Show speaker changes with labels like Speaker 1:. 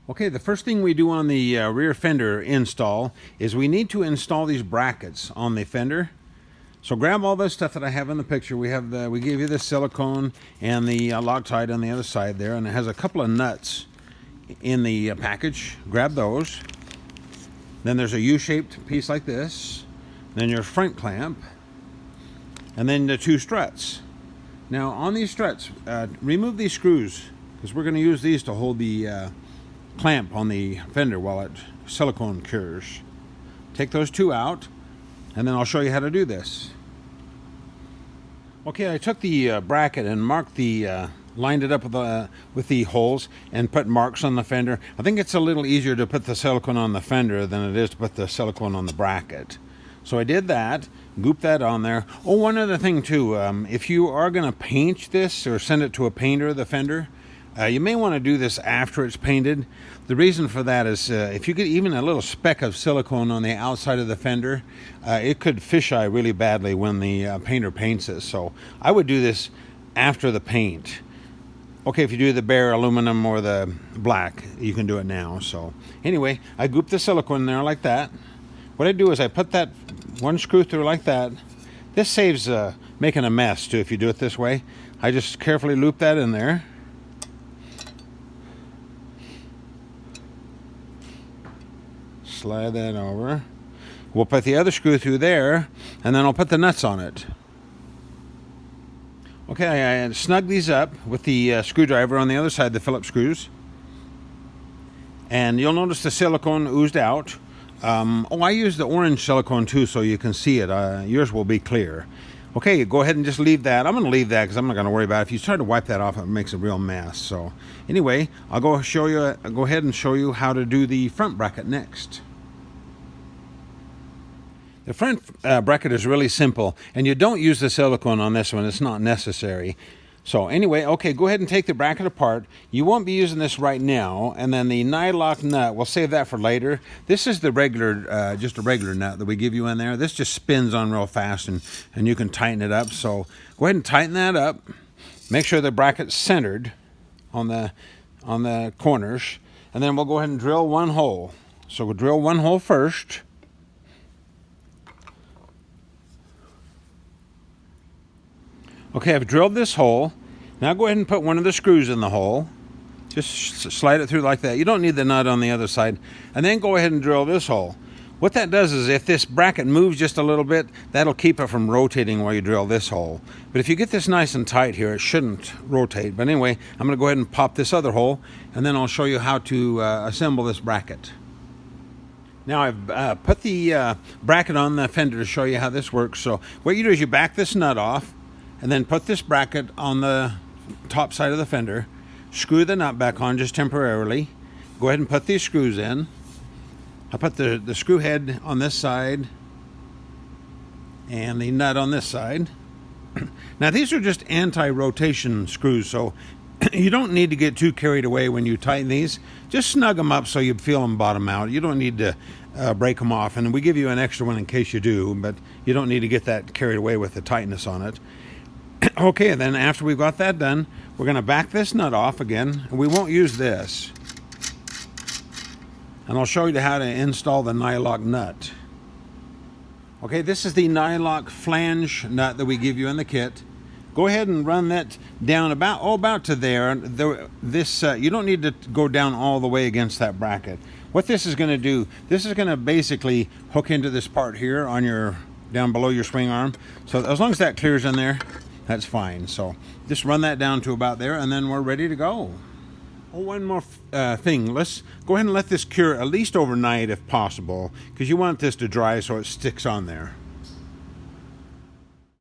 Speaker 1: Okay, the first thing we do on the rear fender install is we need to install these brackets on the fender. So grab all this stuff that I have in the picture. We gave you the silicone and the Loctite on the other side there, and it has a couple of nuts in the package. Grab those. Then there's a U-shaped piece like this. Then your front clamp, and then the two struts. Now on these struts, remove these screws because we're going to use these to hold the clamp on the fender while it silicone cures. Take those two out, and then I'll show you how to do this. Okay, I took the bracket and marked lined it up with the holes and put marks on the fender. I think it's a little easier to put the silicone on the fender than it is to put the silicone on the bracket. So I did that, gooped that on there. Oh, one other thing too, if you are going to paint this or send it to a painter, the fender, you may want to do this after it's painted. The reason for that is if you get even a little speck of silicone on the outside of the fender, it could fisheye really badly when the painter paints it. So I would do this after the paint. Okay, if you do the bare aluminum or the black, you can do it now. So anyway, I goop the silicone in there like that. What I do is I put that one screw through like that. This saves making a mess too if you do it this way. I just carefully loop that in there. Slide that over. We'll put the other screw through there, and then I'll put the nuts on it. Okay, I snug these up with the screwdriver on the other side, the Phillips screws. And you'll notice the silicone oozed out. I use the orange silicone too so you can see it. Yours will be clear. Okay, go ahead and just leave that. I'm going to leave that because I'm not going to worry about it. If you try to wipe that off, it makes a real mess. So anyway, I'll go ahead and show you how to do the front bracket next. The front bracket is really simple, and you don't use the silicone on this one. It's not necessary. So anyway, okay, go ahead and take the bracket apart. You won't be using this right now, and then the nylock nut, we'll save that for later. This is the regular, just a regular nut that we give you in there. This just spins on real fast, and you can tighten it up. So go ahead and tighten that up. Make sure the bracket's centered on the corners, and then we'll go ahead and drill one hole. So we'll drill one hole first. Okay, I've drilled this hole. Now go ahead and put one of the screws in the hole. Just slide it through like that. You don't need the nut on the other side. And then go ahead and drill this hole. What that does is if this bracket moves just a little bit, that'll keep it from rotating while you drill this hole. But if you get this nice and tight here, it shouldn't rotate. But anyway, I'm going to go ahead and pop this other hole, and then I'll show you how to assemble this bracket. Now I've put the bracket on the fender to show you how this works. So what you do is you back this nut off, and then put this bracket on the top side of the fender. Screw the nut back on just temporarily. Go ahead and put these screws in. I put the screw head on this side and the nut on this side. Now these are just anti-rotation screws, so you don't need to get too carried away when you tighten these. Just snug them up so you feel them bottom out. You don't need to break them off, and we give you an extra one in case you do, but you don't need to get that carried away with the tightness on it. Okay, and then after we've got that done, we're going to back this nut off again. We won't use this. And I'll show you how to install the nylock nut. Okay, this is the nylock flange nut that we give you in the kit. Go ahead and run that down about to there. You don't need to go down all the way against that bracket. What this is going to do, this is going to basically hook into this part here on down below your swing arm. So as long as that clears in there, that's fine. So just run that down to about there, and then we're ready to go. Oh, one more thing. Let's go ahead and let this cure at least overnight if possible, because you want this to dry so it sticks on there.